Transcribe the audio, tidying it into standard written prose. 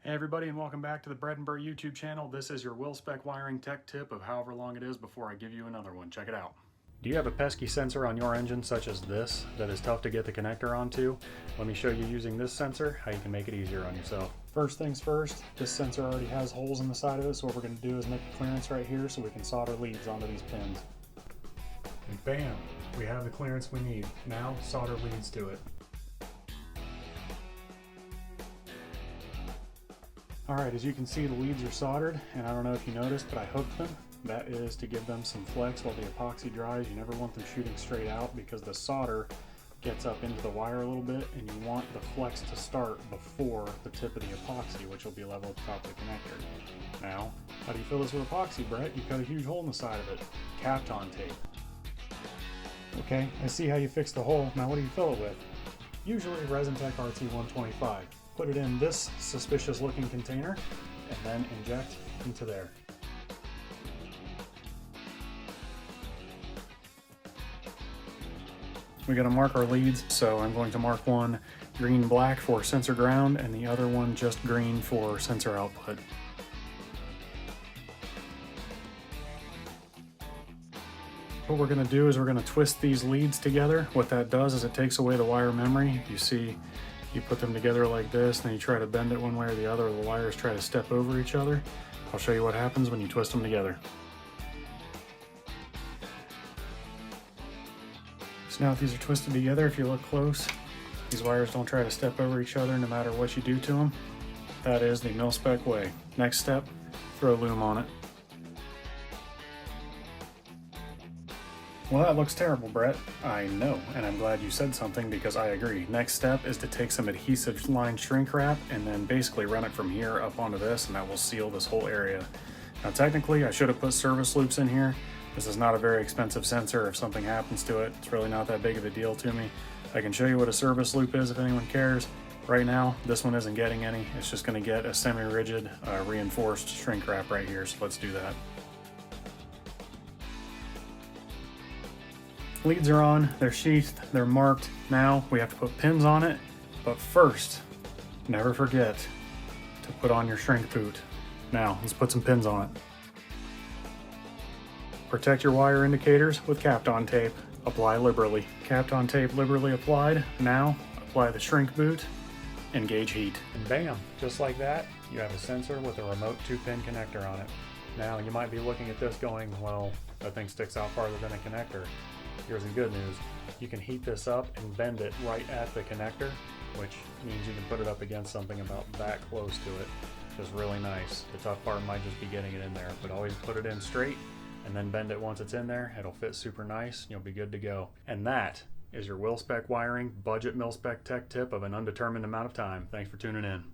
Hey everybody, and welcome back to the Braeden YouTube channel. This is your WillSpec wiring tech tip of however long it is before I give you another one. Check it out. Do you have a pesky sensor on your engine such as this that is tough to get the connector onto? Let me show you using this sensor how you can make it easier on yourself. First things first, this sensor already has holes in the side of it, so what we're going to do is make a clearance right here so we can solder leads onto these pins. And bam! We have the clearance we need. Now solder leads to it. Alright, as you can see, the leads are soldered, and I don't know if you noticed, but I hooked them. That is to give them some flex while the epoxy dries. You never want them shooting straight out because the solder gets up into the wire a little bit, and you want the flex to start before the tip of the epoxy, which will be level at the top of the connector. Now, how do you fill this with epoxy, Brett? You cut a huge hole in the side of it. Kapton tape. Okay, I see how you fixed the hole. Now what do you fill it with? Usually ResinTech RT125. Put it in this suspicious looking container and then inject into there. We gotta mark our leads, so I'm going to mark one green-black for sensor ground and the other one just green for sensor output. What we're going to do is we're going to twist these leads together. What that does is it takes away the wire memory. You see, you put them together like this, and then you try to bend it one way or the other, the wires try to step over each other. I'll show you what happens when you twist them together. So now if these are twisted together, if you look close, these wires don't try to step over each other no matter what you do to them. That is the mil-spec way. Next step, throw loom on it. Well, that looks terrible, Brett. I know, and I'm glad you said something because I agree. Next step is to take some adhesive lined shrink wrap and then basically run it from here up onto this, and that will seal this whole area. Now technically I should have put service loops in here. This is not a very expensive sensor. If something happens to it, it's really not that big of a deal to me. I can show you what a service loop is if anyone cares. Right now, this one isn't getting any. It's just going to get a semi-rigid reinforced shrink wrap right here, so let's do that. Leads are on, they're sheathed, they're marked. Now we have to put pins on it, but first, never forget to put on your shrink boot. Now, let's put some pins on it. Protect your wire indicators with Kapton tape. Apply liberally. Kapton tape liberally applied. Now, apply the shrink boot, engage heat. And bam, just like that, you have a sensor with a remote 2-pin connector on it. Now, you might be looking at this going, well, that thing sticks out farther than a connector. Here's the good news. You can heat this up and bend it right at the connector, which means you can put it up against something about that close to it. Just really nice. The tough part might just be getting it in there, but always put it in straight and then bend it once it's in there. It'll fit super nice and you'll be good to go. And that is your WillSpec wiring budget mil-spec tech tip of an undetermined amount of time. Thanks for tuning in.